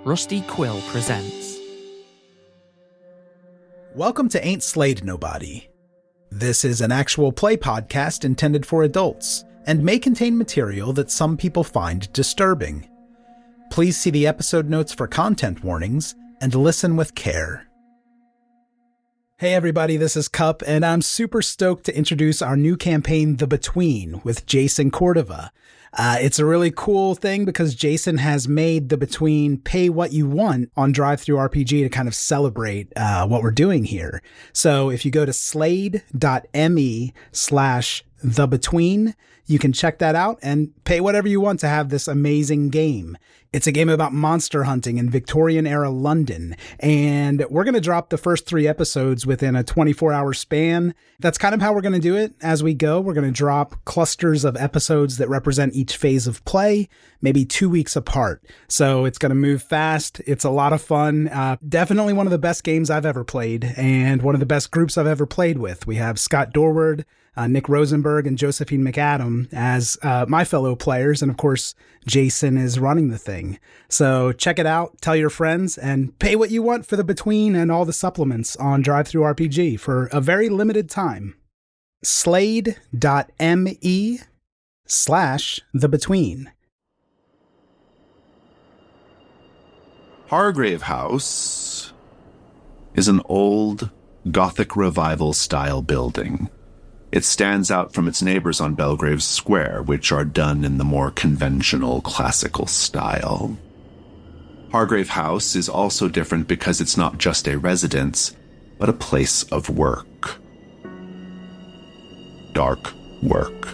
Rusty Quill presents. Welcome to Ain't Slayed Nobody. This is an actual play podcast intended for adults and may contain material that some people find disturbing. Please see the episode notes for content warnings and listen with care. Hey everybody, this is Cup, and I'm super stoked to introduce our new campaign, The Between, with Jason Cordova. It's a really cool thing because Jason has made The Between pay what you want on DriveThruRPG to kind of celebrate what we're doing here. So if you go to slade.me/thebetween, you can check that out and pay whatever you want to have this amazing game. It's a game about monster hunting in Victorian-era London, and we're going to drop the first 3 episodes within a 24-hour span. That's kind of how we're going to do it as we go. We're going to drop clusters of episodes that represent each phase of play, maybe 2 weeks apart. So it's going to move fast. It's a lot of fun. Definitely one of the best games I've ever played, and one of the best groups I've ever played with. We have Scott Dorward, Nick Rosenberg, and Josephine McAdam as my fellow players, and of course, Jason is running the thing. So check it out, tell your friends, and pay what you want for The Between and all the supplements on DriveThruRPG for a very limited time. Slade.me/thebetween. Hargrave House is an old Gothic revival-style building. It stands out from its neighbors on Belgrave Square, which are done in the more conventional classical style. Hargrave House is also different because it's not just a residence, but a place of work. Dark work.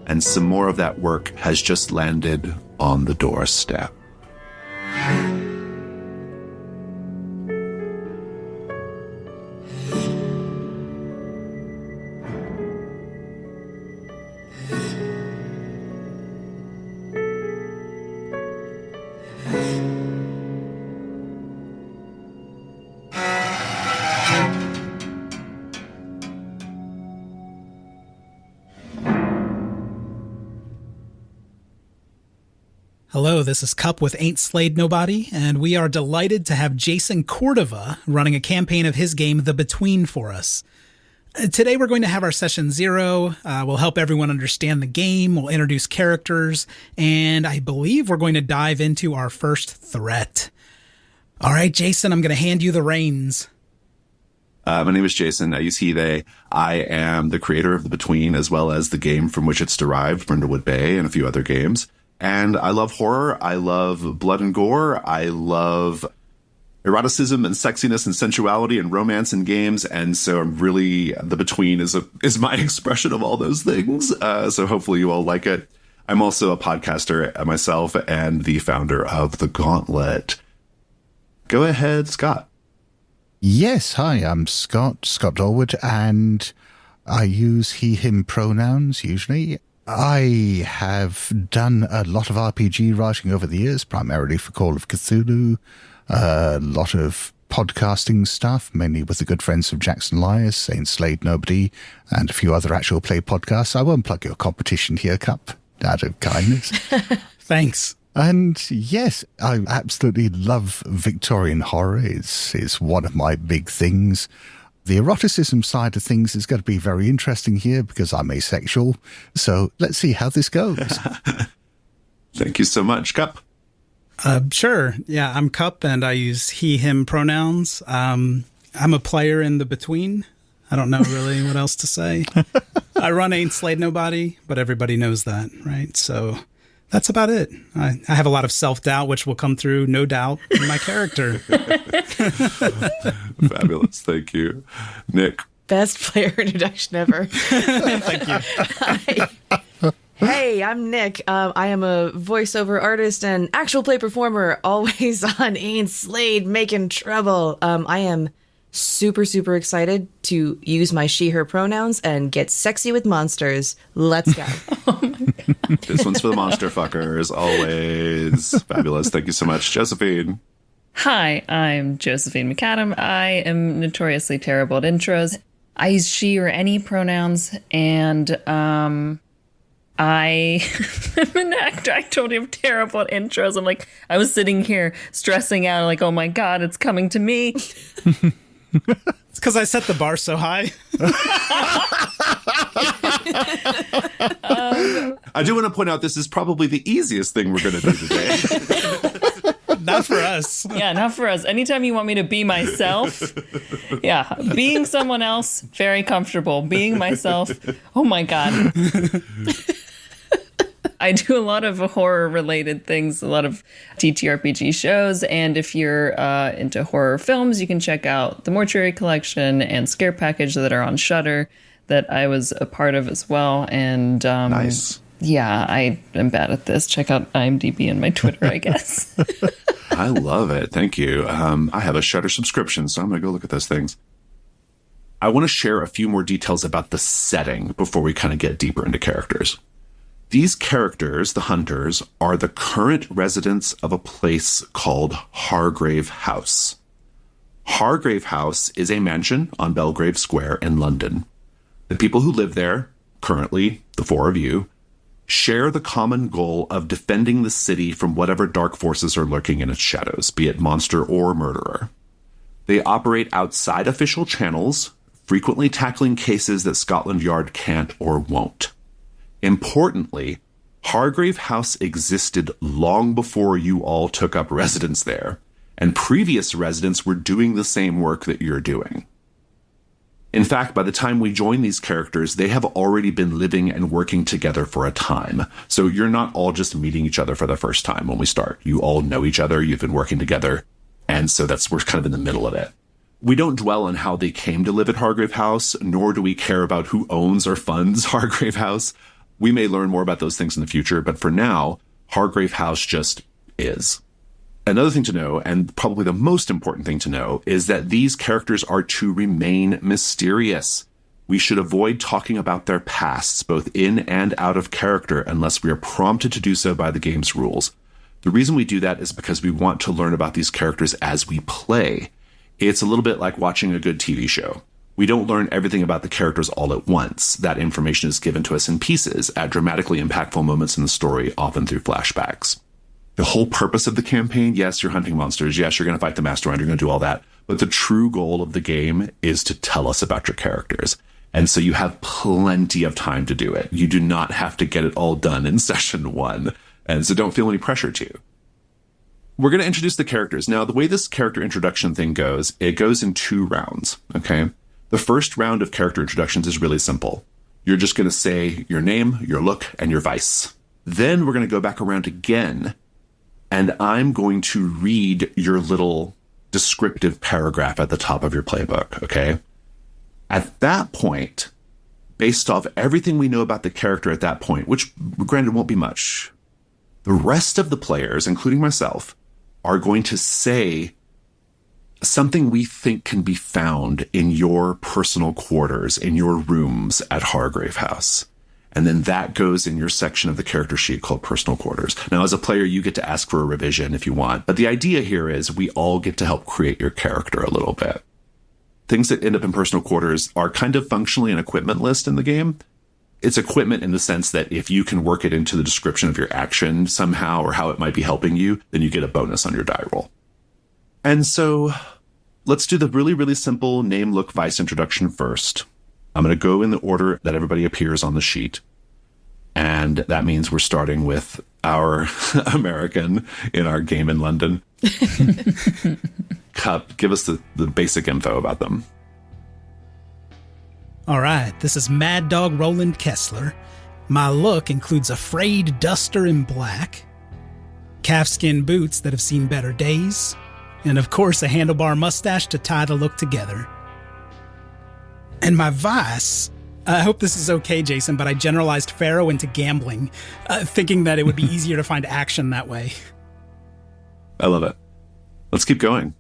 And some more of that work has just landed on the doorstep. Hello, this is Cup with Ain't Slayed Nobody, and we are delighted to have Jason Cordova running a campaign of his game, The Between, for us. Today we're going to have our session 0. We'll help everyone understand the game, we'll introduce characters, and I believe we're going to dive into our first threat. All right, Jason, I'm going to hand you the reins. My name is Jason. I use he, they. I am the creator of The Between, as well as the game from which it's derived, Brindlewood Bay, and a few other games. And I love horror, I love blood and gore, I love eroticism and sexiness and sensuality and romance in games, and so I'm really, The Between is my expression of all those things, so hopefully you all like it. I'm also a podcaster myself and the founder of The Gauntlet. Go ahead, Scott. Yes, hi, I'm Scott Dorward, and I use he, him pronouns usually. I have done a lot of RPG writing over the years, primarily for Call of Cthulhu, a lot of podcasting stuff, mainly with the good friends of Jackson Elias, Ain't Slayed Nobody, and a few other actual play podcasts. I won't plug your competition here, Cup, out of kindness. Thanks. And yes, I absolutely love Victorian horror. It's one of my big things. The eroticism side of things is going to be very interesting here because I'm asexual. So let's see how this goes. Thank you so much, Cup. Sure. Yeah, I'm Cup, and I use he, him pronouns. I'm a player in The Between. I don't know really what else to say. I run Ain't Slayed Nobody, but everybody knows that, right? So that's about it. I have a lot of self-doubt, which will come through, no doubt, in my character. Fabulous. Thank you. Nick. Best player introduction ever. Thank you. Hi. Hey, I'm Nick. I am a voiceover artist and actual play performer, always on Ain't Slayed, making trouble. I am super, super excited to use my she, her pronouns and get sexy with monsters. Let's go. Oh my God. This one's for the monster fuckers, always. Fabulous. Thank you so much, Josephine. Hi, I'm Josephine McAdam. I am notoriously terrible at intros. I use she or any pronouns, and I am an actor. I told you I'm terrible at intros. I'm like, I was sitting here stressing out, like, oh my God, it's coming to me. It's because I set the bar so high. I do want to point out this is probably the easiest thing we're going to do today. Not for us. Yeah, not for us. Anytime you want me to be myself, yeah, being someone else, very comfortable. Being myself, oh my God. I do a lot of horror-related things, a lot of TTRPG shows, and if you're into horror films, you can check out the Mortuary Collection and Scare Package that are on Shudder that I was a part of as well. And Nice. Yeah, I am bad at this. Check out IMDb and my Twitter, I guess. I love it. Thank you. I have a Shudder subscription, so I'm going to go look at those things. I want to share a few more details about the setting before we kind of get deeper into characters. These characters, the hunters, are the current residents of a place called Hargrave House. Hargrave House is a mansion on Belgrave Square in London. The people who live there, currently the four of you, share the common goal of defending the city from whatever dark forces are lurking in its shadows, be it monster or murderer. They operate outside official channels, frequently tackling cases that Scotland Yard can't or won't. Importantly, Hargrave House existed long before you all took up residence there, and previous residents were doing the same work that you're doing. In fact, by the time we join these characters, they have already been living and working together for a time. So you're not all just meeting each other for the first time when we start. You all know each other, you've been working together, and so we're kind of in the middle of it. We don't dwell on how they came to live at Hargrave House, nor do we care about who owns or funds Hargrave House. We may learn more about those things in the future, but for now, Hargrave House just is. Another thing to know, and probably the most important thing to know, is that these characters are to remain mysterious. We should avoid talking about their pasts, both in and out of character, unless we are prompted to do so by the game's rules. The reason we do that is because we want to learn about these characters as we play. It's a little bit like watching a good TV show. We don't learn everything about the characters all at once. That information is given to us in pieces at dramatically impactful moments in the story, often through flashbacks. The whole purpose of the campaign, yes, you're hunting monsters. Yes, you're going to fight the mastermind. You're going to do all that. But the true goal of the game is to tell us about your characters. And so you have plenty of time to do it. You do not have to get it all done in session one. And so don't feel any pressure to. We're going to introduce the characters. Now, the way this character introduction thing goes, it goes in 2 rounds, okay? The first round of character introductions is really simple. You're just going to say your name, your look, and your vice. Then we're going to go back around again, and I'm going to read your little descriptive paragraph at the top of your playbook, okay? At that point, based off everything we know about the character at that point, which granted won't be much, the rest of the players, including myself, are going to say something we think can be found in your personal quarters, in your rooms at Hargrave House. And then that goes in your section of the character sheet called personal quarters. Now, as a player, you get to ask for a revision if you want. But the idea here is we all get to help create your character a little bit. Things that end up in personal quarters are kind of functionally an equipment list in the game. It's equipment in the sense that if you can work it into the description of your action somehow or how it might be helping you, then you get a bonus on your die roll. And so let's do the really, really simple name, look, vice introduction first. I'm going to go in the order that everybody appears on the sheet. And that means we're starting with our American in our game in London. Cup, give us the basic info about them. All right, this is Mad Dog Roland Kessler. My look includes a frayed duster in black, calfskin boots that have seen better days, and of course a handlebar mustache to tie the look together. And my vice, I hope this is okay, Jason, but I generalized Pharaoh into gambling, thinking that it would be easier to find action that way. I love it. Let's keep going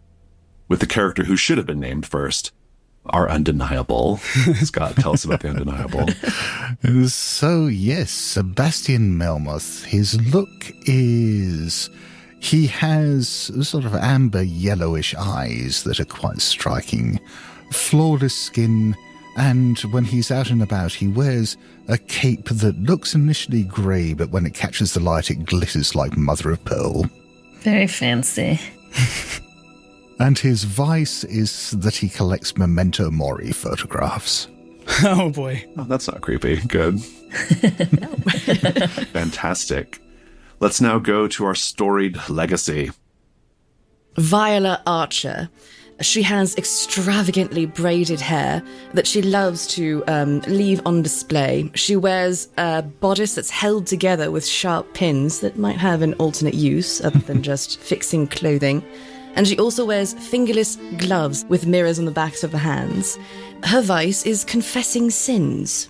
with the character who should have been named first. Our undeniable. Scott, tell us about the undeniable. So, yes, Sebastian Melmoth, his look is... He has sort of amber yellowish eyes that are quite striking. Flawless skin, And when he's out and about, he wears a cape that looks initially grey, but when it catches the light, it glitters like mother of pearl. Very fancy. And his vice is that he collects memento mori photographs. Oh, boy. Oh, that's not creepy. Good. Fantastic. Let's now go to our storied legacy. Viola Archer. She has extravagantly braided hair that she loves to leave on display. She wears a bodice that's held together with sharp pins that might have an alternate use other than just fixing clothing. And she also wears fingerless gloves with mirrors on the backs of her hands. Her vice is confessing sins.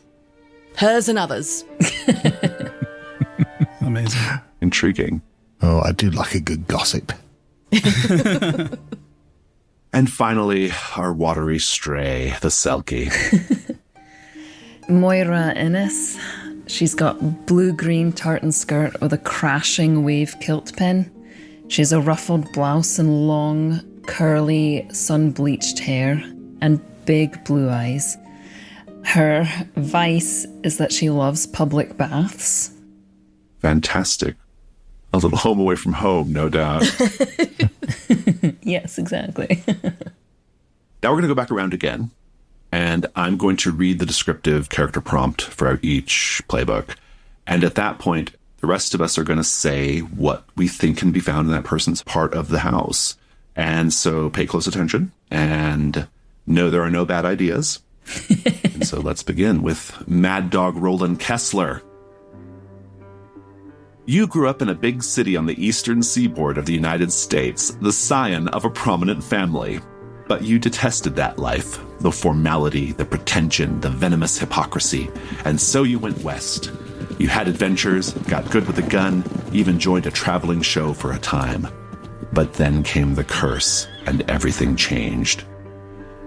Hers and others. Amazing. Intriguing. Oh, I do like a good gossip. And finally, our watery stray, the Selkie. Moira Innes. She's got blue-green tartan skirt with a crashing wave kilt pin. She has a ruffled blouse and long, curly, sun-bleached hair and big blue eyes. Her vice is that she loves public baths. Fantastic. A little home away from home, no doubt. Yes, exactly. Now we're going to go back around again, and I'm going to read the descriptive character prompt for each playbook. And at that point, the rest of us are going to say what we think can be found in that person's part of the house. And so pay close attention and know there are no bad ideas. And so let's begin with Mad Dog Roland Kessler. You grew up in a big city on the eastern seaboard of the United States, the scion of a prominent family. But you detested that life, the formality, the pretension, the venomous hypocrisy, and so you went west. You had adventures, got good with a gun, even joined a traveling show for a time. But then came the curse, and everything changed.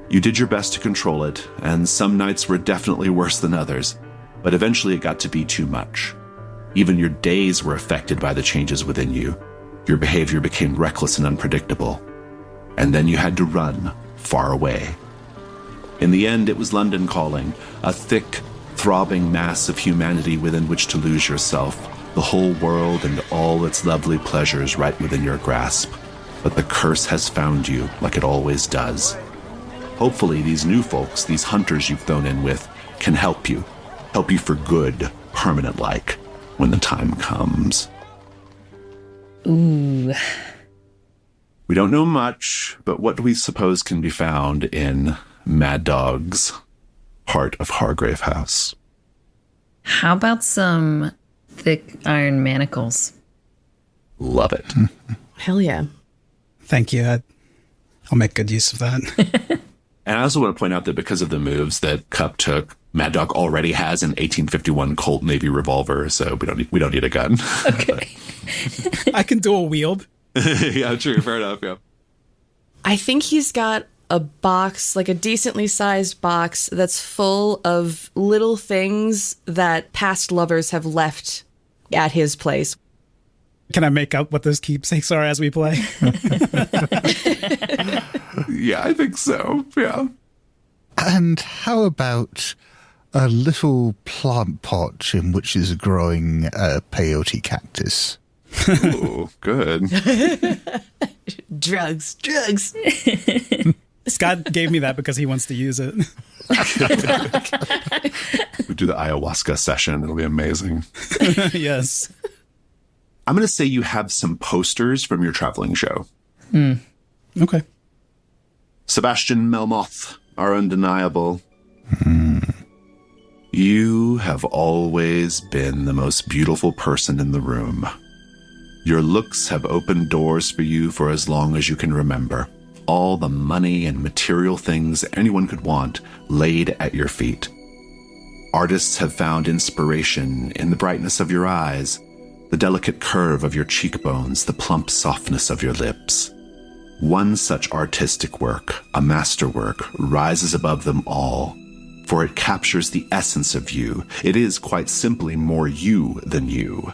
You did your best to control it, and some nights were definitely worse than others, but eventually it got to be too much. Even your days were affected by the changes within you. Your behavior became reckless and unpredictable. And then you had to run far away. In the end, it was London calling, a thick, throbbing mass of humanity within which to lose yourself, the whole world and all its lovely pleasures right within your grasp. But the curse has found you, like it always does. Hopefully, these new folks, these hunters you've thrown in with, can help you for good, permanent-like, when the time comes. Ooh. We don't know much, but what do we suppose can be found in Mad Dog's heart of Hargrave House? How about some thick iron manacles? Love it. Hell yeah. Thank you. I'll make good use of that. And I also want to point out that because of the moves that Cup took, Mad Dog already has an 1851 Colt Navy revolver, so we don't need a gun. Okay. I can dual wield. Yeah, true. Fair enough. Yeah. I think he's got a box, like a decently sized box, that's full of little things that past lovers have left at his place. Can I make up what those keepsakes are as we play? Yeah, I think so. Yeah. And how about a little plant pot in which is growing a peyote cactus? Ooh, good. Drugs. Scott gave me that because he wants to use it. We do the ayahuasca session. It'll be amazing. Yes. I'm going to say you have some posters from your traveling show. Okay. Sebastian Melmoth, our undeniable. You have always been the most beautiful person in the room. Your looks have opened doors for you for as long as you can remember. All the money and material things anyone could want laid at your feet. Artists have found inspiration in the brightness of your eyes, the delicate curve of your cheekbones, the plump softness of your lips. One such artistic work, a masterwork, rises above them all, for it captures the essence of you. It is quite simply more you than you.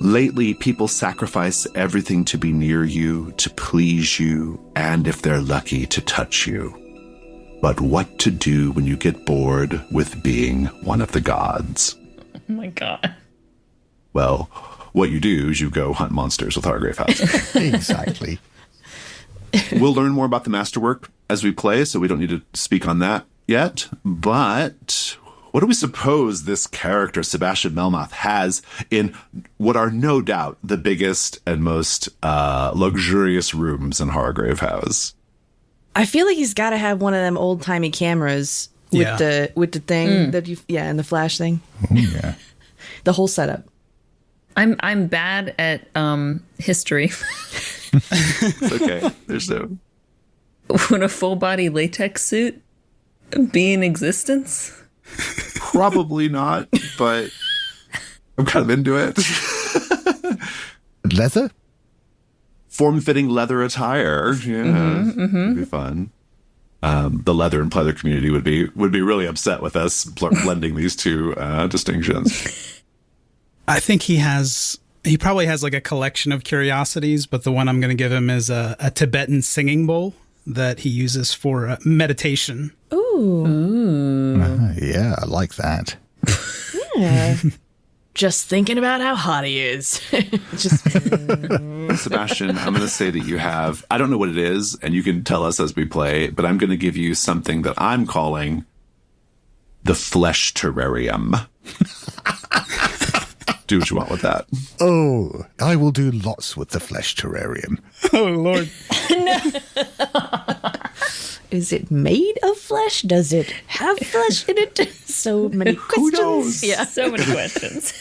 Lately, people sacrifice everything to be near you, to please you, and if they're lucky, to touch you. but what to do when you get bored with being one of the gods. Oh my god. Well, what you do is you go hunt monsters with Hargrave House. Exactly. We'll learn more about the masterwork as we play, so we don't need to speak on that yet. But what do we suppose this character, Sebastian Melmoth, has in what are no doubt the biggest and most luxurious rooms in Hargrave House? I feel like he's got to have one of them old timey cameras with the thing that and the flash thing. Oh, yeah. The whole setup. I'm bad at history. It's okay. There's no. Would a full body latex suit be in existence? Probably not, but I'm kind of into it. Leather? Form-fitting leather attire. Yeah, it'd be fun. The leather and pleather community would be really upset with us blending these two distinctions. I think he probably has like a collection of curiosities, but the one I'm going to give him is a Tibetan singing bowl that he uses for meditation. Ooh. Yeah, I like that. Yeah. Just thinking about how hot he is. Sebastian, I'm going to say that you have, I don't know what it is, and you can tell us as we play, but I'm going to give you something that I'm calling the flesh terrarium. Do what you want with that. Oh, I will do lots with the flesh terrarium. Oh, Lord. Is it made of flesh? Does it have flesh in it? So many questions. Who knows? Yeah, so many questions.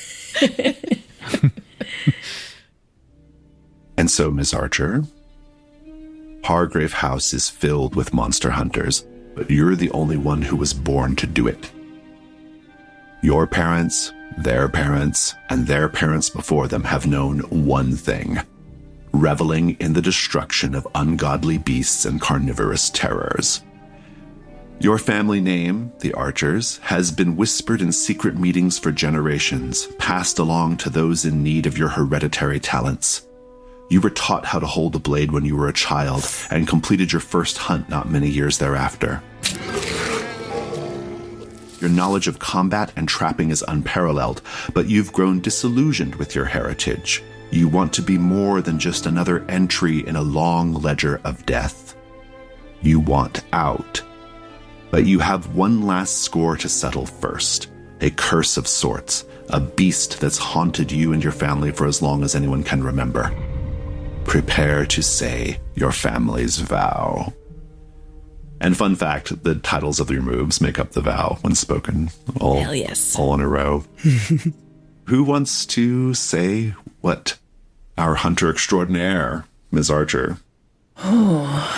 And so, Miss Archer, Hargrave House is filled with monster hunters, but you're the only one who was born to do it. Your parents, their parents, and their parents before them have known one thing: reveling in the destruction of ungodly beasts and carnivorous terrors. Your family name, the Archers, has been whispered in secret meetings for generations, passed along to those in need of your hereditary talents. You were taught how to hold a blade when you were a child and completed your first hunt not many years thereafter. Your knowledge of combat and trapping is unparalleled, but you've grown disillusioned with your heritage. You want to be more than just another entry in a long ledger of death. You want out. But you have one last score to settle first. A curse of sorts, a beast that's haunted you and your family for as long as anyone can remember. Prepare to say your family's vow. And fun fact, the titles of your moves make up the vow when spoken. Hell yes. All in a row. Who wants to say what? Our hunter extraordinaire, Ms. Archer. Well,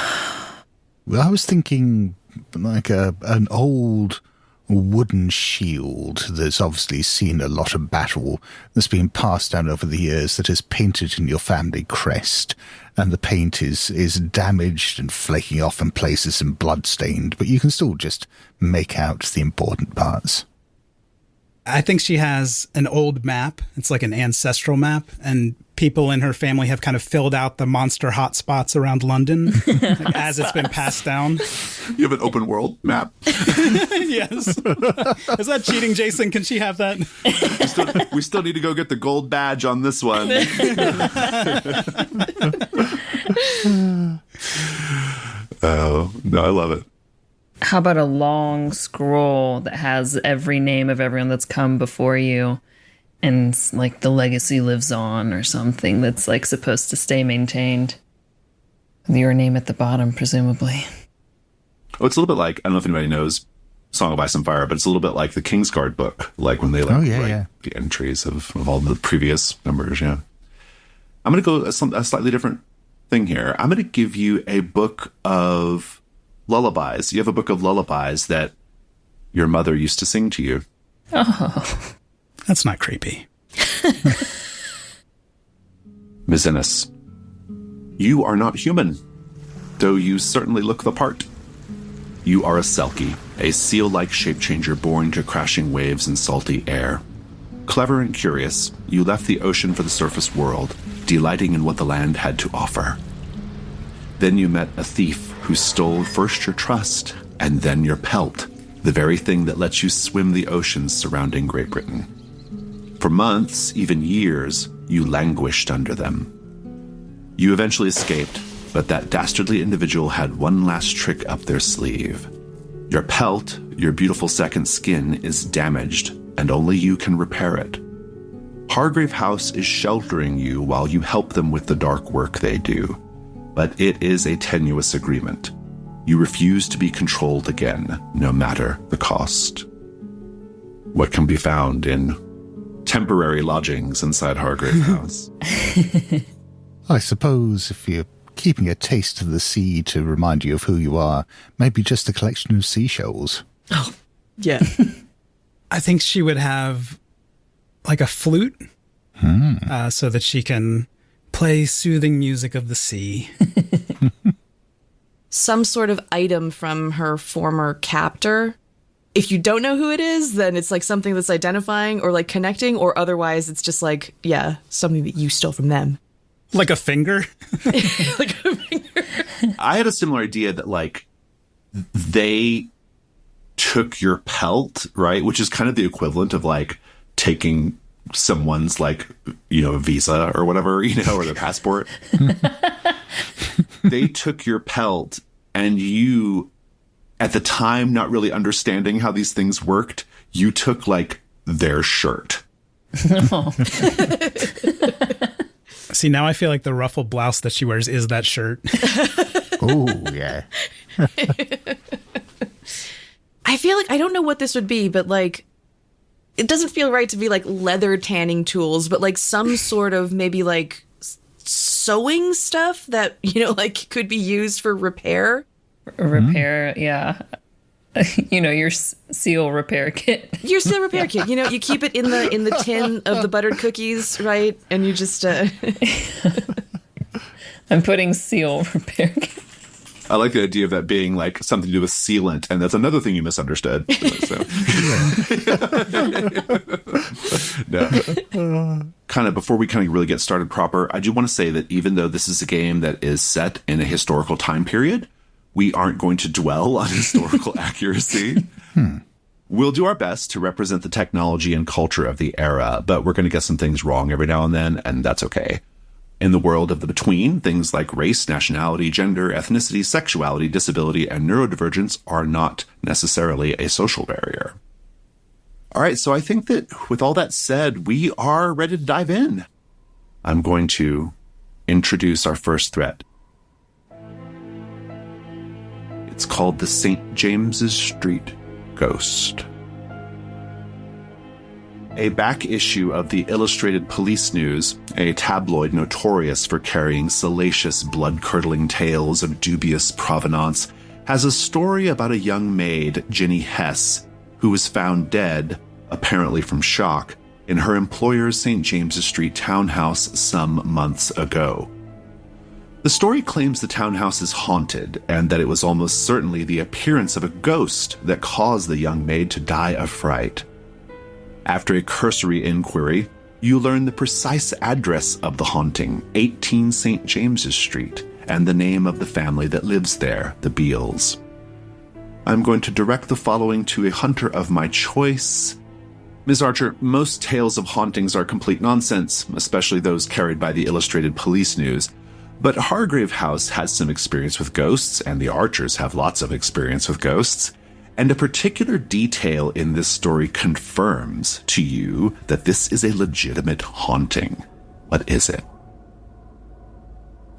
I was thinking like an old wooden shield that's obviously seen a lot of battle, that's been passed down over the years, that is painted in your family crest, and the paint is damaged and flaking off in places and blood-stained, but you can still just make out the important parts. I think she has an old map. It's like an ancestral map, and people in her family have kind of filled out the monster hotspots around London as it's been passed down. You have an open world map. Yes. Is that cheating, Jason? Can she have that? We still need to go get the gold badge on this one. Oh, no, I love it. How about a long scroll that has every name of everyone that's come before you, and like the legacy lives on or something that's like supposed to stay maintained? With your name at the bottom, presumably. Oh, it's a little bit like, I don't know if anybody knows Song of Ice and Fire, but it's a little bit like the Kingsguard book, like when they write the entries of all the previous numbers, yeah. I'm going to go a slightly different thing here. I'm going to give you a book of lullabies. You have a book of lullabies that your mother used to sing to you. Oh. That's not creepy. Ms. Ennis, you are not human, though you certainly look the part. You are a Selkie, a seal-like shape-changer born to crashing waves and salty air. Clever and curious, you left the ocean for the surface world, delighting in what the land had to offer. Then you met a thief who stole first your trust and then your pelt, the very thing that lets you swim the oceans surrounding Great Britain. For months, even years, you languished under them. You eventually escaped, but that dastardly individual had one last trick up their sleeve. Your pelt, your beautiful second skin, is damaged, and only you can repair it. Hargrave House is sheltering you while you help them with the dark work they do, but it is a tenuous agreement. You refuse to be controlled again, no matter the cost. What can be found in temporary lodgings inside Hargrave House? I suppose if you're keeping a taste of the sea to remind you of who you are, maybe just a collection of seashells. Oh, yeah. I think she would have like a flute so that she can play soothing music of the sea. Some sort of item from her former captor. If you don't know who it is, then it's like something that's identifying or like connecting, or otherwise it's just like, yeah, something that you stole from them. Like a finger? Like a finger. I had a similar idea that, like, they took your pelt, right? Which is kind of the equivalent of, like, taking someone's, like, you know, visa or whatever, you know, or their passport. They took your pelt, and you, at the time, not really understanding how these things worked, you took, like, their shirt. Oh. See, now I feel like the ruffled blouse that she wears is that shirt. Oh, yeah. I feel like, I don't know what this would be, but like, it doesn't feel right to be like leather tanning tools, but like some sort of maybe like sewing stuff that, you know, like could be used for repair. Repair, yeah. You know, your seal repair kit. Your seal repair kit. You know, you keep it in the tin of the buttered cookies, right? And you just... I'm putting seal repair kit. I like the idea of that being like something to do with sealant, and that's another thing you misunderstood. So. No. Kind of before we kind of really get started proper, I do want to say that even though this is a game that is set in a historical time period, we aren't going to dwell on historical accuracy. We'll do our best to represent the technology and culture of the era, but we're going to get some things wrong every now and then, and that's okay. In the world of the between, things like race, nationality, gender, ethnicity, sexuality, disability, and neurodivergence are not necessarily a social barrier. All right, so I think that with all that said, we are ready to dive in. I'm going to introduce our first threat. It's called the St. James's Street Ghost. A back issue of the Illustrated Police News, a tabloid notorious for carrying salacious, blood-curdling tales of dubious provenance, has a story about a young maid, Ginny Hess, who was found dead, apparently from shock, in her employer's St. James's Street townhouse some months ago. The story claims the townhouse is haunted, and that it was almost certainly the appearance of a ghost that caused the young maid to die of fright. After a cursory inquiry, you learn the precise address of the haunting, 18 St. James's Street, and the name of the family that lives there, the Beals. I'm going to direct the following to a hunter of my choice. Ms. Archer, most tales of hauntings are complete nonsense, especially those carried by the Illustrated Police News. But Hargrave House has some experience with ghosts, and the Archers have lots of experience with ghosts. And a particular detail in this story confirms to you that this is a legitimate haunting. What is it?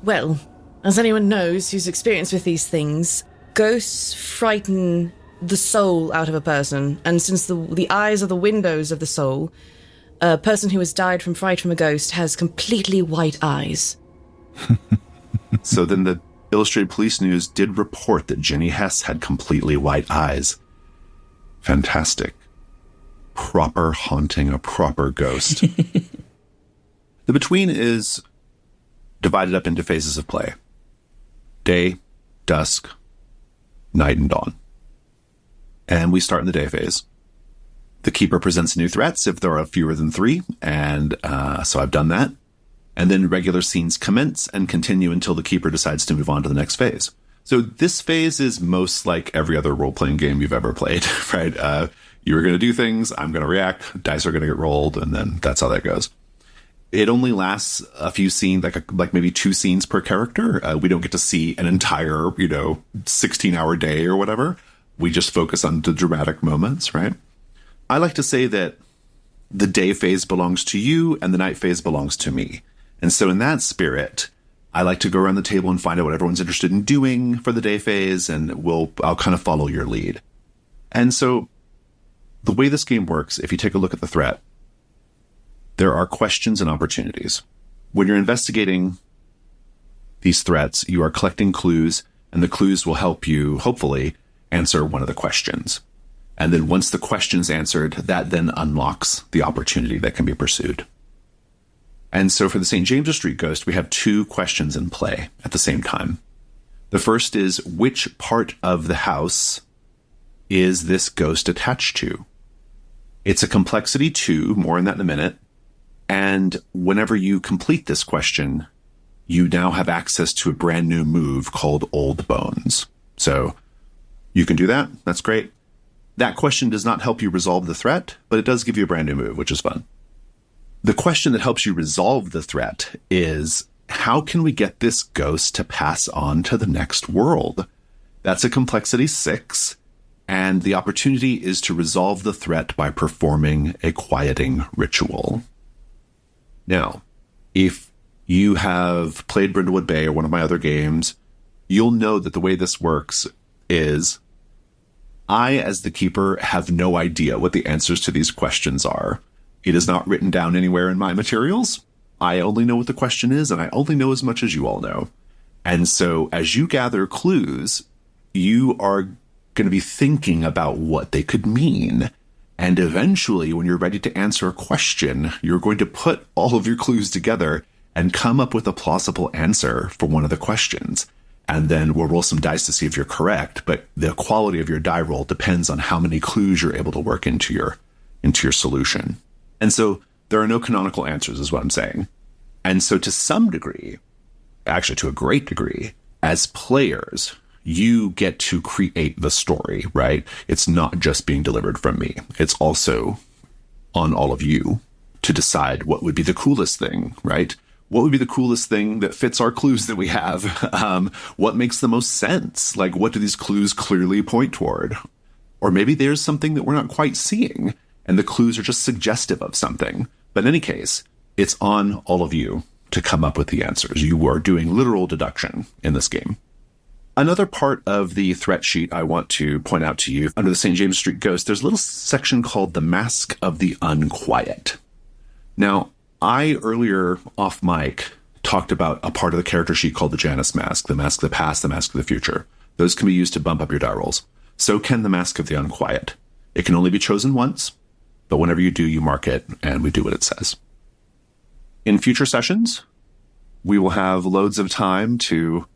Well, as anyone knows who's experienced with these things, ghosts frighten the soul out of a person. And since the eyes are the windows of the soul, a person who has died from fright from a ghost has completely white eyes. So then the Illustrated Police News did report that Ginny Hess had completely white eyes. Fantastic. Proper haunting, a proper ghost. The Between is divided up into phases of play. Day, dusk, night, and dawn. And we start in the day phase. The Keeper presents new threats if there are fewer than 3, and so I've done that. And then regular scenes commence and continue until the Keeper decides to move on to the next phase. So this phase is most like every other role-playing game you've ever played, right? You're going to do things, I'm going to react, dice are going to get rolled, and then that's how that goes. It only lasts a few scenes, like maybe 2 scenes per character. We don't get to see an entire, 16-hour day or whatever. We just focus on the dramatic moments, right? I like to say that the day phase belongs to you and the night phase belongs to me. And so in that spirit, I like to go around the table and find out what everyone's interested in doing for the day phase, and I'll kind of follow your lead. And so the way this game works, if you take a look at the threat, there are questions and opportunities. When you're investigating these threats, you are collecting clues, and the clues will help you, hopefully, answer one of the questions. And then once the question's answered, that then unlocks the opportunity that can be pursued. And so for the St. James's Street Ghost, we have 2 questions in play at the same time. The first is, which part of the house is this ghost attached to? It's a complexity 2, more on that in a minute. And whenever you complete this question, you now have access to a brand new move called Old Bones. So you can do that. That's great. That question does not help you resolve the threat, but it does give you a brand new move, which is fun. The question that helps you resolve the threat is, how can we get this ghost to pass on to the next world? That's a complexity 6, and the opportunity is to resolve the threat by performing a quieting ritual. Now, if you have played Brindlewood Bay or one of my other games, you'll know that the way this works is I, as the keeper, have no idea what the answers to these questions are. It is not written down anywhere in my materials. I only know what the question is, and I only know as much as you all know. And so as you gather clues, you are going to be thinking about what they could mean. And eventually, when you're ready to answer a question, you're going to put all of your clues together and come up with a plausible answer for one of the questions. And then we'll roll some dice to see if you're correct, but the quality of your die roll depends on how many clues you're able to work into your solution. And so there are no canonical answers, is what I'm saying. And so to some degree, actually to a great degree, as players, you get to create the story, right? It's not just being delivered from me. It's also on all of you to decide what would be the coolest thing, right? What would be the coolest thing that fits our clues that we have? What makes the most sense? Like, what do these clues clearly point toward? Or maybe there's something that we're not quite seeing, and the clues are just suggestive of something. But in any case, it's on all of you to come up with the answers. You are doing literal deduction in this game. Another part of the threat sheet I want to point out to you, under the St. James's Street Ghost, there's a little section called the Mask of the Unquiet. Now, I earlier off mic talked about a part of the character sheet called the Janus Mask, the Mask of the Past, the Mask of the Future. Those can be used to bump up your die rolls. So can the Mask of the Unquiet. It can only be chosen once, but whenever you do, you mark it, and we do what it says. In future sessions, we will have loads of time to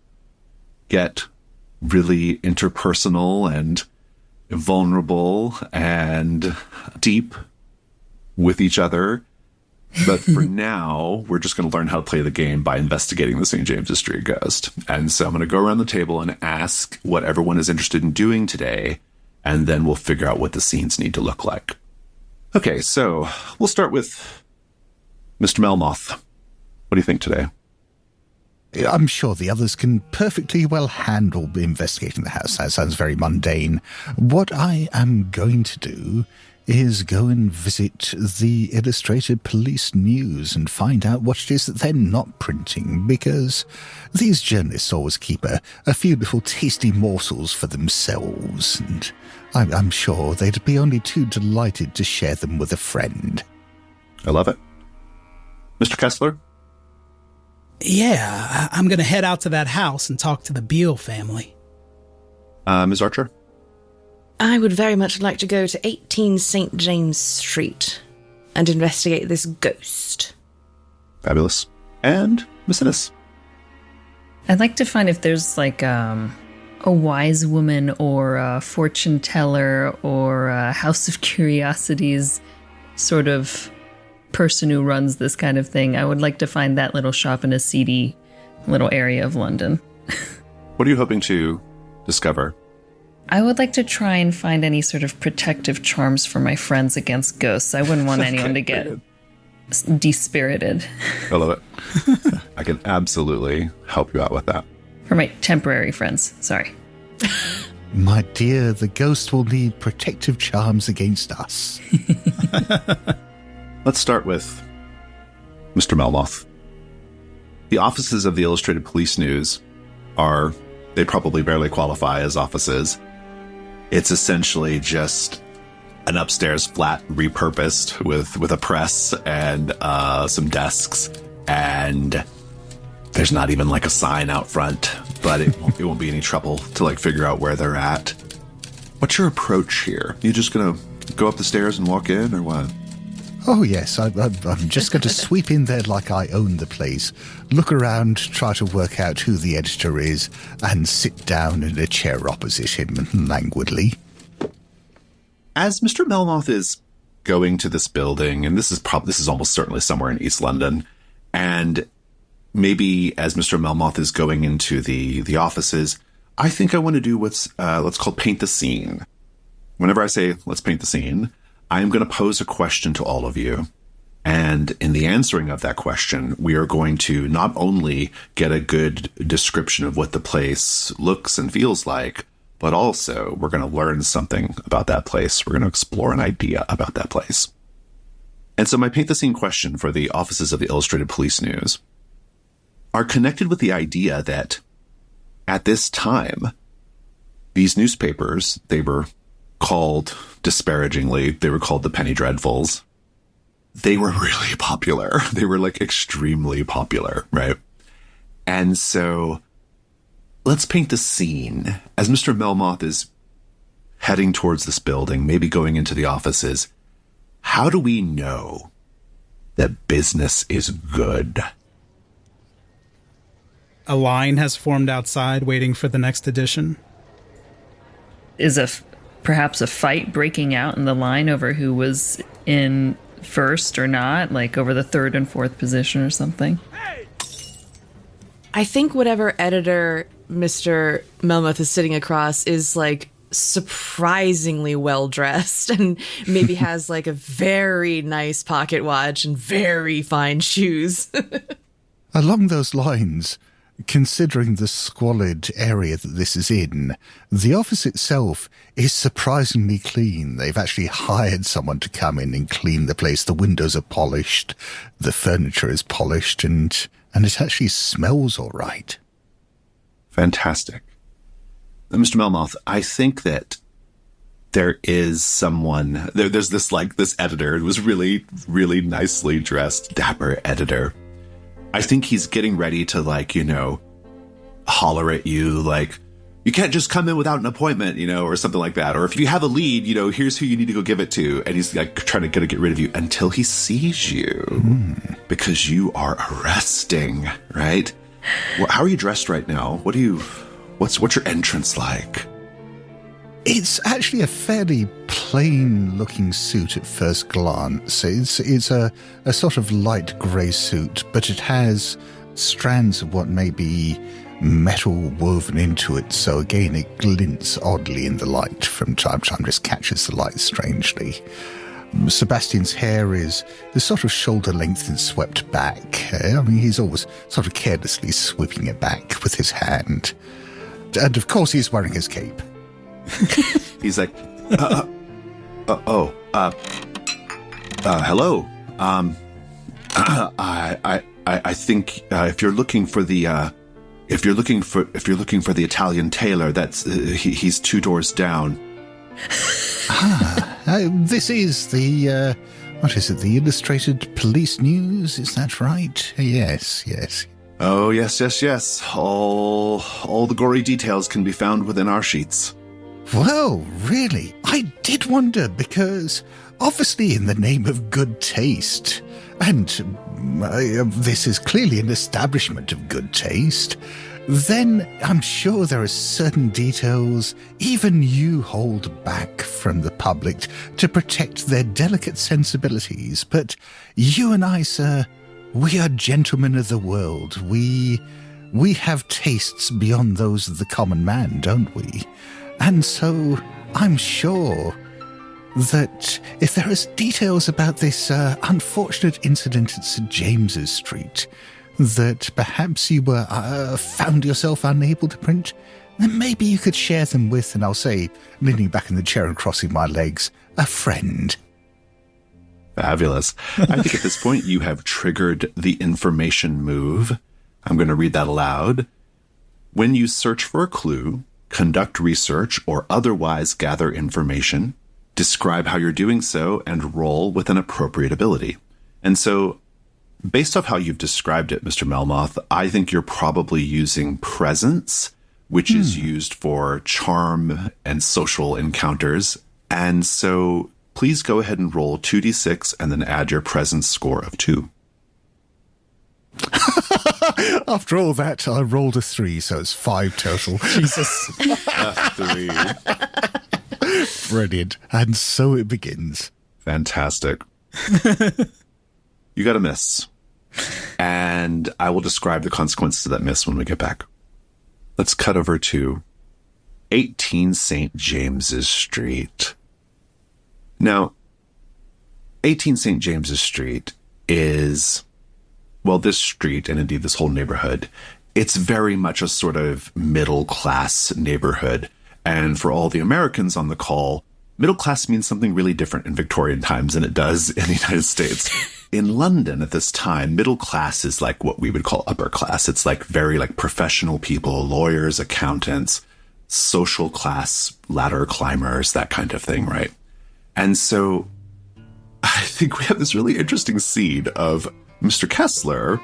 get really interpersonal and vulnerable and deep with each other. But for now, we're just going to learn how to play the game by investigating the St. James's Street Ghost. And so I'm going to go around the table and ask what everyone is interested in doing today, and then we'll figure out what the scenes need to look like. Okay, so we'll start with Mr. Melmoth. What do you think today? I'm sure the others can perfectly well handle investigating the house. That sounds very mundane. What I am going to do is go and visit the Illustrated Police News and find out what it is that they're not printing, because these journalists always keep a few little tasty morsels for themselves, and I'm sure they'd be only too delighted to share them with a friend. I love it. Mr. Kessler? Yeah, I'm going to head out to that house and talk to the Beale family. Ms. Archer? I would very much like to go to 18 St. James Street and investigate this ghost. Fabulous. And Miss Innes? I'd like to find if there's like a wise woman or a fortune teller or a House of Curiosities sort of person who runs this kind of thing. I would like to find that little shop in a seedy little area of London. What are you hoping to discover? I would like to try and find any sort of protective charms for my friends against ghosts. I wouldn't want anyone to get dispirited. I love it. I can absolutely help you out with that. For my temporary friends, sorry. My dear, the ghost will need protective charms against us. Let's start with Mr. Melmoth. The offices of the Illustrated Police News they probably barely qualify as offices. It's essentially just an upstairs flat repurposed with a press and some desks, and there's not even like a sign out front, but it won't be any trouble to like figure out where they're at. What's your approach here? You just gonna go up the stairs and walk in, or what? Oh, yes, I'm just going to sweep in there like I own the place, look around, try to work out who the editor is, and sit down in a chair opposite him languidly. As Mr. Melmoth is going to this building, and this is almost certainly somewhere in East London, and maybe as Mr. Melmoth is going into the offices, I think I want to do what's let's call paint the scene. Whenever I say let's paint the scene, I am going to pose a question to all of you. And in the answering of that question, we are going to not only get a good description of what the place looks and feels like, but also we're going to learn something about that place. We're going to explore an idea about that place. And so my paint the scene question for the offices of the Illustrated Police News are connected with the idea that at this time, these newspapers, they were called, disparagingly, they were called the Penny Dreadfuls. They were really popular. They were like extremely popular, right? And so let's paint the scene. As Mr. Melmoth is heading towards this building, maybe going into the offices, how do we know that business is good? A line has formed outside waiting for the next edition. Is perhaps a fight breaking out in the line over who was in first or not, like over the third and fourth position or something? I think whatever editor Mr. Melmoth is sitting across is like surprisingly well dressed and maybe has like a very nice pocket watch and very fine shoes. Along those lines, considering the squalid area that this is in, the office itself is surprisingly clean. They've actually hired someone to come in and clean the place. The windows are polished, the furniture is polished, and it actually smells all right. Fantastic. Mr. Melmoth, I think that there is someone, there's this editor, it was really, really nicely dressed, dapper editor. I think he's getting ready to, holler at you, like, you can't just come in without an appointment, or something like that. Or if you have a lead, here's who you need to go give it to. And he's like trying to get rid of you until he sees you because you are arresting, right? Well, how are you dressed right now? What's your entrance like? It's actually a fairly plain-looking suit at first glance. It's a sort of light grey suit, but it has strands of what may be metal woven into it, so again it glints oddly in the light from time to time, just catches the light strangely. Sebastian's hair is sort of shoulder length and swept back. He's always sort of carelessly sweeping it back with his hand. And of course he's wearing his cape. He's like, hello. I think if you're looking for the Italian tailor, that's he's 2 doors down. This is the what is it? The Illustrated Police News? Is that right? Yes. Oh yes. All the gory details can be found within our sheets. Well, really, I did wonder, because obviously in the name of good taste, and this is clearly an establishment of good taste, then I'm sure there are certain details even you hold back from the public to protect their delicate sensibilities. But you and I, sir, we are gentlemen of the world. We we have tastes beyond those of the common man, don't we? And so I'm sure that if there is details about this unfortunate incident at St. James's Street that perhaps you were found yourself unable to print, then maybe you could share them with, and I'll say, leaning back in the chair and crossing my legs, a friend. Fabulous. I think at this point you have triggered the information move. I'm going to read that aloud. When you search for a clue, conduct research, or otherwise gather information, describe how you're doing so, and roll with an appropriate ability. And so, based off how you've described it, Mr. Melmoth, I think you're probably using presence, which is used for charm and social encounters. And so, please go ahead and roll 2d6 and then add your presence score of 2. After all that, I rolled a 3, so it's 5 total. Jesus. 3. Brilliant. And so it begins. Fantastic. You got a miss. And I will describe the consequences of that miss when we get back. Let's cut over to 18 St. James's Street. Now, 18 St. James's Street is, well, this street, and indeed this whole neighborhood, it's very much a sort of middle-class neighborhood. And for all the Americans on the call, middle class means something really different in Victorian times than it does in the United States. In London at this time, middle class is like what we would call upper class. It's like very like professional people, lawyers, accountants, social class ladder climbers, that kind of thing, right? And so I think we have this really interesting scene of Mr. Kessler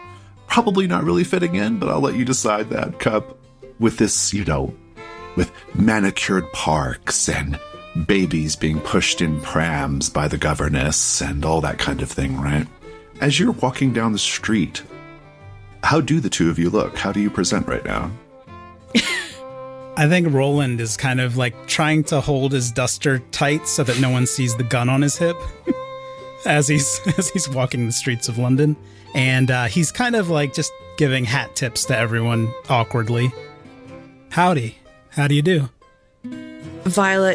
probably not really fitting in, but I'll let you decide that, Cup, with this, with manicured parks and babies being pushed in prams by the governess and all that kind of thing, right? As you're walking down the street, how do the two of you look? How do you present right now? I think Roland is kind of like trying to hold his duster tight so that no one sees the gun on his hip as he's walking the streets of London. And he's kind of like just giving hat tips to everyone awkwardly. Howdy. How do you do? Viola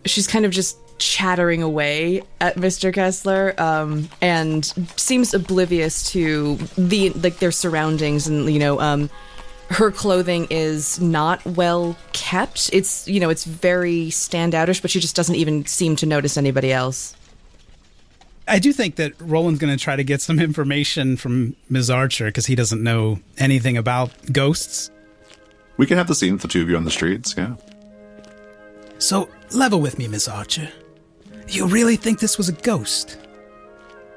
she's kind of just chattering away at Mr. Kessler, and seems oblivious to their surroundings, and her clothing is not well kept. It's it's very standoutish, but she just doesn't even seem to notice anybody else. I do think that Roland's going to try to get some information from Ms. Archer because he doesn't know anything about ghosts. We can have the scene with the two of you on the streets, yeah. So, level with me, Miss Archer. You really think this was a ghost?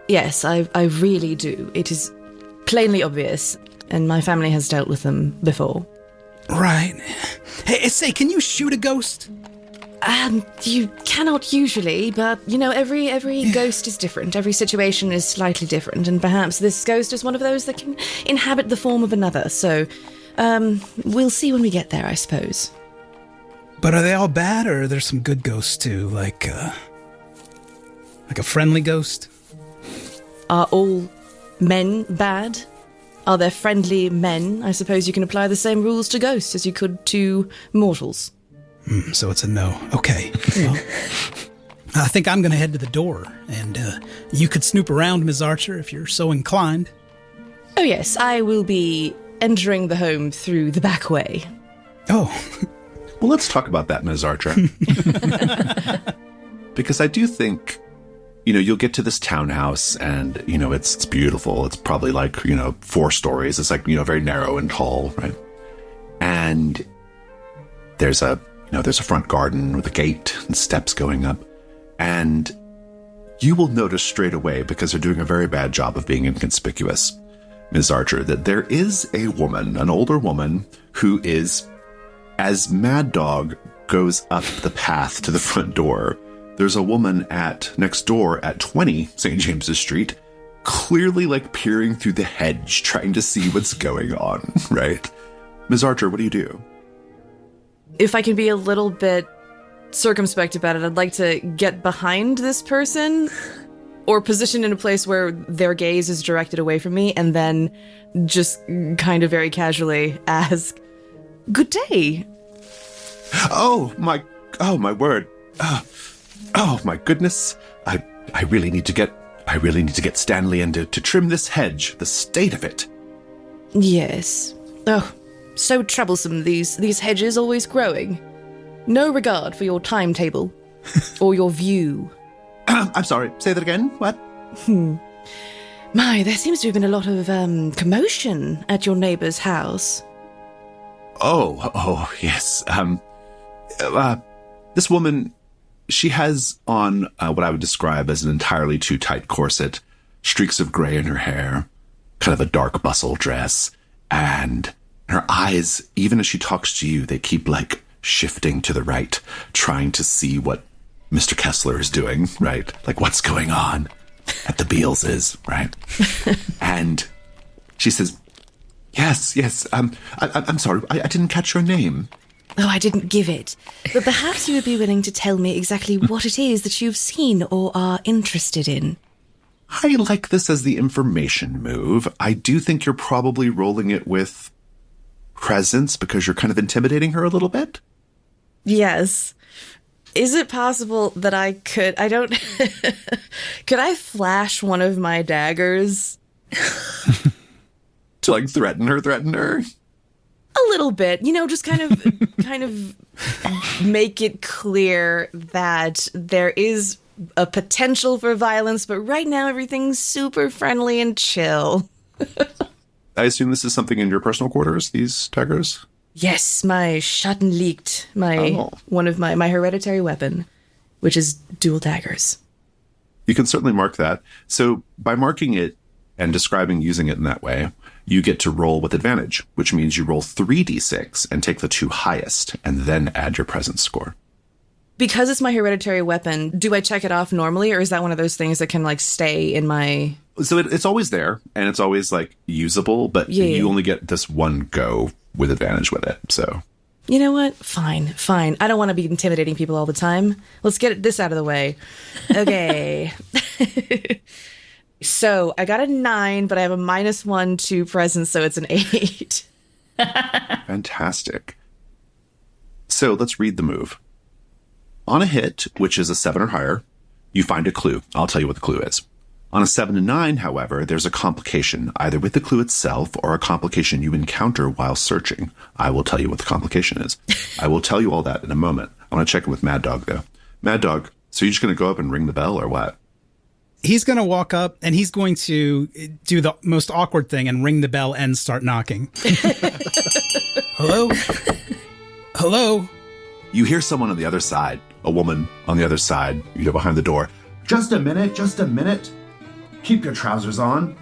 Yes, I really do. It is plainly obvious, and my family has dealt with them before. Right. Hey, say, can you shoot a ghost? You cannot usually, but, every ghost is different. Every situation is slightly different, and perhaps this ghost is one of those that can inhabit the form of another, so... we'll see when we get there, I suppose. But are they all bad, or are there some good ghosts too, like a friendly ghost? Are all men bad? Are there friendly men? I suppose you can apply the same rules to ghosts as you could to mortals. So it's a no. Okay. Well, I think I'm going to head to the door, and you could snoop around, Ms. Archer, if you're so inclined. Oh yes, I will be entering the home through the back way. Oh. Well, let's talk about that, Ms. Archer. Because I do think, you'll get to this townhouse and, it's beautiful. It's probably like, 4 stories. It's like, very narrow and tall, right? And there's a front garden with a gate and steps going up. And you will notice straight away, because they're doing a very bad job of being inconspicuous, Ms. Archer, that there is a woman, an older woman, who is, as Mad Dog goes up the path to the front door, there's a woman next door at 20 St. James's Street, clearly like peering through the hedge, trying to see what's going on, right? Ms. Archer, what do you do? If I can be a little bit circumspect about it, I'd like to get behind this person or positioned in a place where their gaze is directed away from me, and then just kind of very casually ask, "Good day." Oh my word. Oh my goodness. I really need to get Stanley in to trim this hedge. The state of it. Yes. Oh, so troublesome, these hedges always growing. No regard for your timetable or your view. I'm sorry, say that again? What? My, there seems to have been a lot of commotion at your neighbor's house. Oh, yes. This woman, she has on what I would describe as an entirely too tight corset, streaks of gray in her hair, kind of a dark bustle dress, and her eyes, even as she talks to you, they keep, like, shifting to the right, trying to see what Mr. Kessler is doing, right? Like, what's going on at the Bealses, right? And she says, yes, I'm sorry, I didn't catch your name. Oh, I didn't give it. But perhaps you would be willing to tell me exactly what it is that you've seen or are interested in. I like this as the information move. I do think you're probably rolling it with presence because you're kind of intimidating her a little bit. Yes. Is it possible that could I flash one of my daggers? To, like, threaten her? A little bit, just kind of make it clear that there is a potential for violence, but right now everything's super friendly and chill. I assume this is something in your personal quarters, these daggers? Yes, my Schattenlicht, one of my hereditary weapon, which is dual daggers. You can certainly mark that. So by marking it and describing using it in that way, you get to roll with advantage, which means you roll 3d6 and take the two highest and then add your presence score. Because it's my hereditary weapon, do I check it off normally, or is that one of those things that can, like, stay in my... So it's always there, and it's always, like, usable, but you only get this one go with advantage with it, so... You know what? Fine. I don't want to be intimidating people all the time. Let's get this out of the way. Okay. So, I got a 9, but I have a -1 to presence, so it's an 8. Fantastic. So, let's read the move. On a hit, which is a 7 or higher, you find a clue. I'll tell you what the clue is. On a 7 to 9, however, there's a complication, either with the clue itself or a complication you encounter while searching. I will tell you what the complication is. I will tell you all that in a moment. I want to check in with Mad Dog, though. Mad Dog, so you're just going to go up and ring the bell, or what? He's going to walk up, and he's going to do the most awkward thing and ring the bell and start knocking. Hello? Hello? You hear someone on the other side, a woman on the other side, behind the door. Just a minute. Keep your trousers on.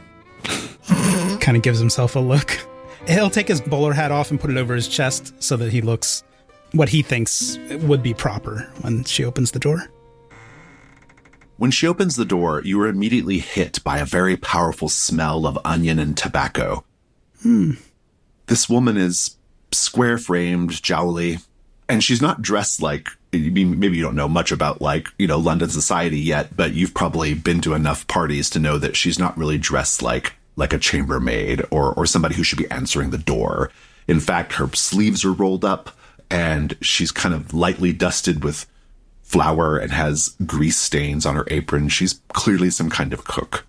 Kind of gives himself a look. He'll take his bowler hat off and put it over his chest so that he looks what he thinks would be proper when she opens the door. When she opens the door, you are immediately hit by a very powerful smell of onion and tobacco. This woman is square-framed, jowly, and she's not dressed like, maybe you don't know much about, like, London society yet, but you've probably been to enough parties to know that she's not really dressed like a chambermaid or somebody who should be answering the door. In fact, her sleeves are rolled up, and she's kind of lightly dusted with flour and has grease stains on her apron. She's clearly some kind of cook.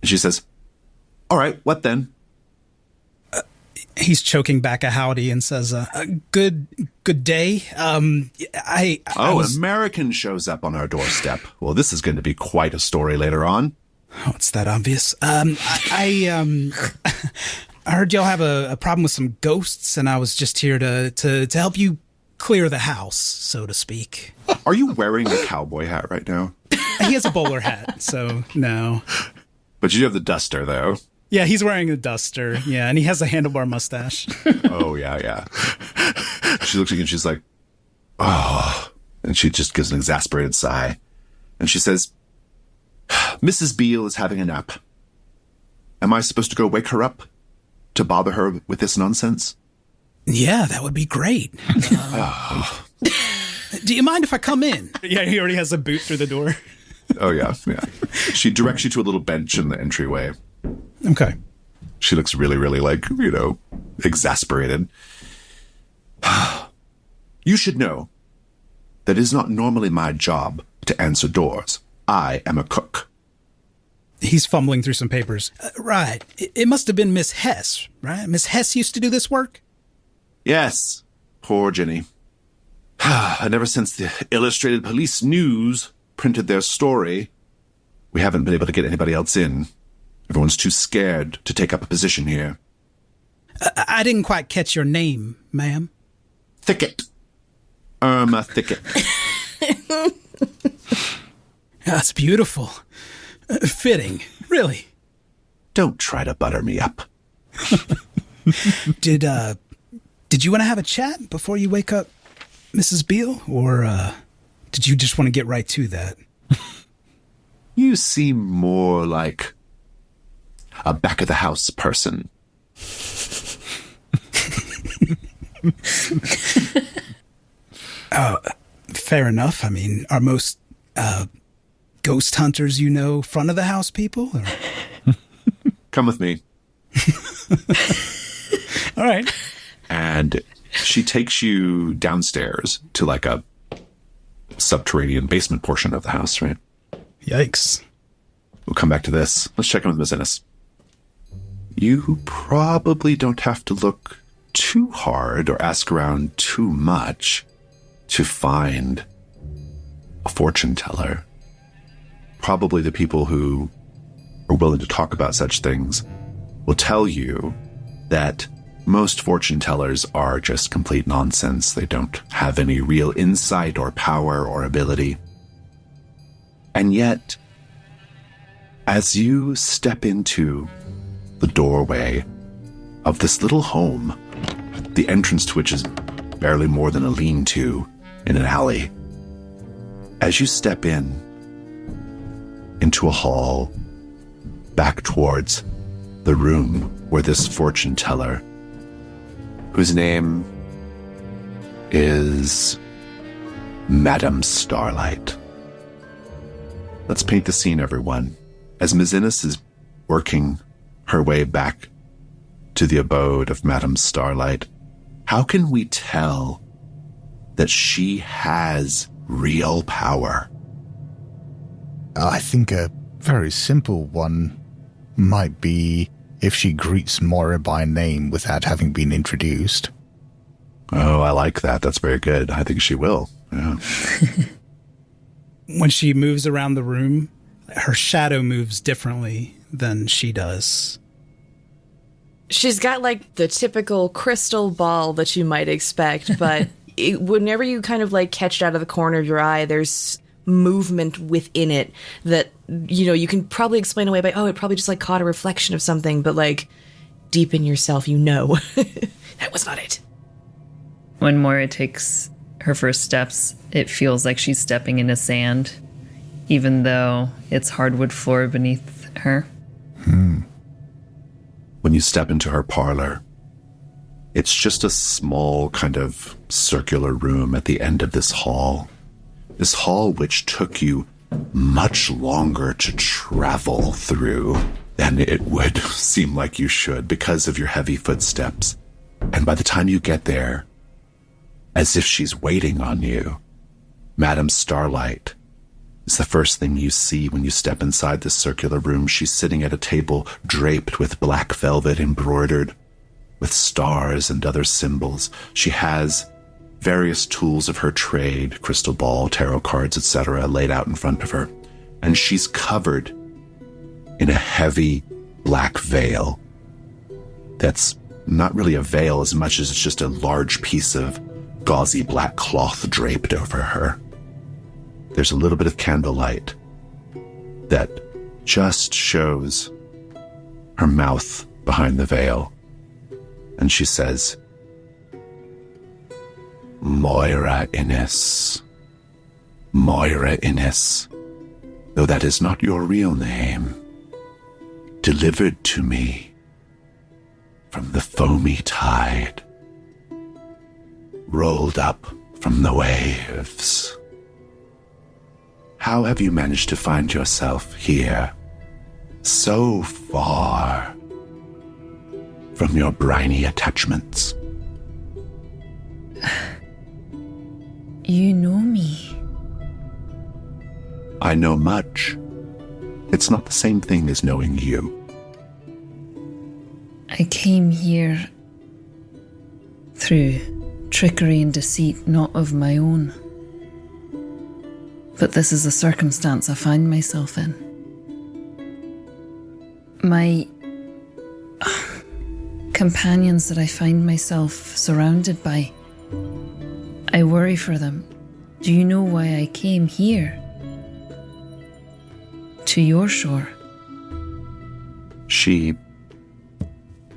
She says, "All right, what then?" He's choking back a howdy and says, good day. An American shows up on our doorstep. Well, this is going to be quite a story later on. Oh, it's that obvious. I heard y'all have a problem with some ghosts, and I was just here to help you clear the house, so to speak. Are you wearing a cowboy hat right now? He has a bowler hat, so no. But you have the duster, though. Yeah, he's wearing a duster. Yeah, and he has a handlebar mustache. Oh, yeah. She looks at you and she's like, "Oh." And she just gives an exasperated sigh. And she says, "Mrs. Beale is having a nap. Am I supposed to go wake her up to bother her with this nonsense?" Yeah, that would be great. Do you mind if I come in? Yeah, he already has a boot through the door. Oh, yeah. She directs you to a little bench in the entryway. Okay. She looks really, really exasperated. You should know that it is not normally my job to answer doors. I am a cook. He's fumbling through some papers. Right. It must have been Miss Hess, right? Miss Hess used to do this work? Yes. Poor Jenny. And ever since the Illustrated Police News printed their story, we haven't been able to get anybody else in. Everyone's too scared to take up a position here. I didn't quite catch your name, ma'am. Thicket. Irma Thicket. That's beautiful. Fitting, really. Don't try to butter me up. Did you want to have a chat before you wake up Mrs. Beale? Or did you just want to get right to that? You seem more like a back-of-the-house person. Fair enough. I mean, are most ghost hunters, front of the house people? Or? Come with me. All right. And she takes you downstairs to like a subterranean basement portion of the house, right? Yikes. We'll come back to this. Let's check in with Miss Ennis. You probably don't have to look too hard or ask around too much to find a fortune teller. Probably the people who are willing to talk about such things will tell you that most fortune tellers are just complete nonsense. They don't have any real insight or power or ability. And yet, as you step into the doorway of this little home, the entrance to which is barely more than a lean-to in an alley, as you step into a hall back towards the room where this fortune teller, whose name is Madame Starlight. Let's paint the scene, everyone. As Ms. Ennis is working her way back to the abode of Madame Starlight, how can we tell that she has real power? I think a very simple one might be if she greets Moira by name without having been introduced. Oh, I like that. That's very good. I think she will. Yeah. When she moves around the room, her shadow moves differently than she does. She's got like the typical crystal ball that you might expect, but whenever you kind of like catch it out of the corner of your eye, there's movement within it that, you can probably explain away by, it probably just like caught a reflection of something, but like deep in yourself, that was not it. When Moira takes her first steps, it feels like she's stepping into sand, even though it's hardwood floor beneath her. When you step into her parlor, it's just a small kind of circular room at the end of this hall. This hall which took you much longer to travel through than it would seem like you should because of your heavy footsteps. And by the time you get there, as if she's waiting on you, Madame Starlight is the first thing you see when you step inside this circular room. She's sitting at a table draped with black velvet embroidered with stars and other symbols. She has various tools of her trade, crystal ball, tarot cards, etc., laid out in front of her. And she's covered in a heavy black veil that's not really a veil as much as it's just a large piece of gauzy black cloth draped over her. There's a little bit of candlelight that just shows her mouth behind the veil. And she says, Moira Innes, though that is not your real name, delivered to me from the foamy tide, rolled up from the waves. How have you managed to find yourself here, so far from your briny attachments? You know me. I know much. It's not the same thing as knowing you. I came here through trickery and deceit not of my own. But this is the circumstance I find myself in. My companions that I find myself surrounded by, I worry for them. Do you know why I came here? To your shore. She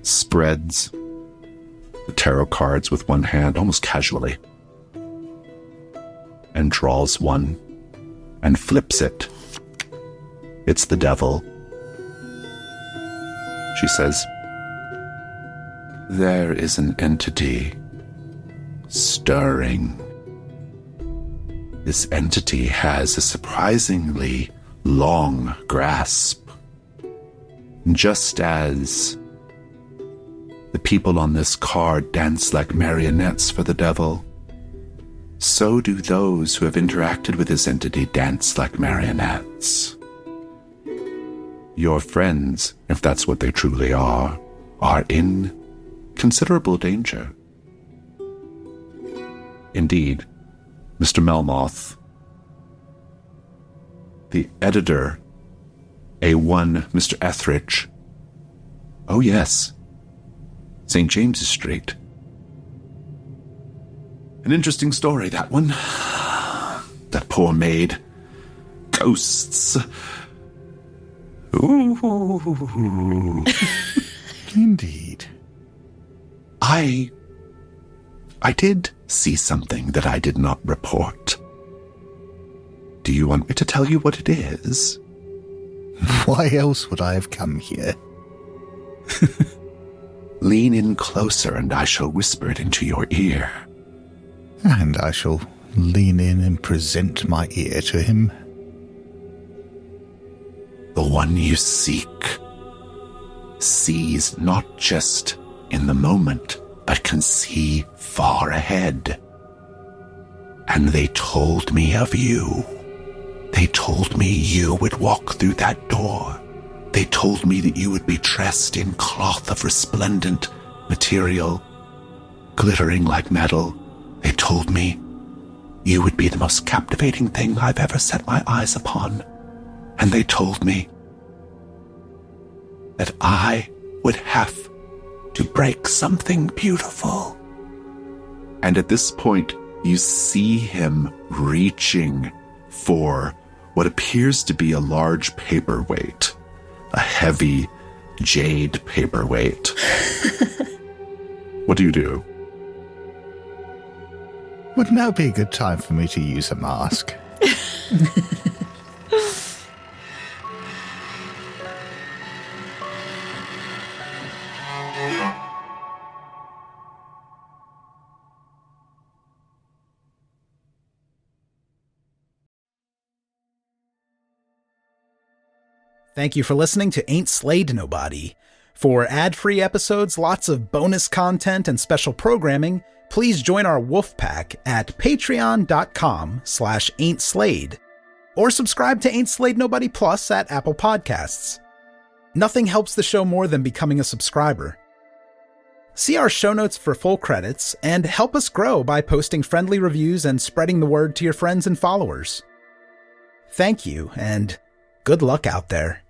spreads the tarot cards with one hand, almost casually, and draws one and flips it. It's the devil. She says, "There is an entity stirring. This entity has a surprisingly long grasp. Just as the people on this card dance like marionettes for the devil, so do those who have interacted with this entity dance like marionettes. Your friends, if that's what they truly are in considerable danger. Indeed, Mr. Melmoth, the editor, A1 Mr. Etheridge. Oh yes, St. James's Street. An interesting story, that one. That poor maid. Ghosts. Ooh. Indeed. I did see something that I did not report. Do you want me to tell you what it is? Why else would I have come here? Lean in closer and I shall whisper it into your ear. And I shall lean in and present my ear to him. The one you seek sees not just in the moment, but can see far ahead. And they told me of you. They told me you would walk through that door. They told me that you would be dressed in cloth of resplendent material, glittering like metal. They told me you would be the most captivating thing I've ever set my eyes upon. And they told me that I would have to break something beautiful. And at this point, you see him reaching for what appears to be a large paperweight, a heavy jade paperweight. What do you do? Would now be a good time for me to use a mask? Thank you for listening to Ain't Slayed Nobody. For ad-free episodes, lots of bonus content, and special programming, please join our wolf pack at patreon.com/ain'tslayed, or subscribe to Ain't Slayed Nobody Plus at Apple Podcasts. Nothing helps the show more than becoming a subscriber. See our show notes for full credits, and help us grow by posting friendly reviews and spreading the word to your friends and followers. Thank you, and good luck out there.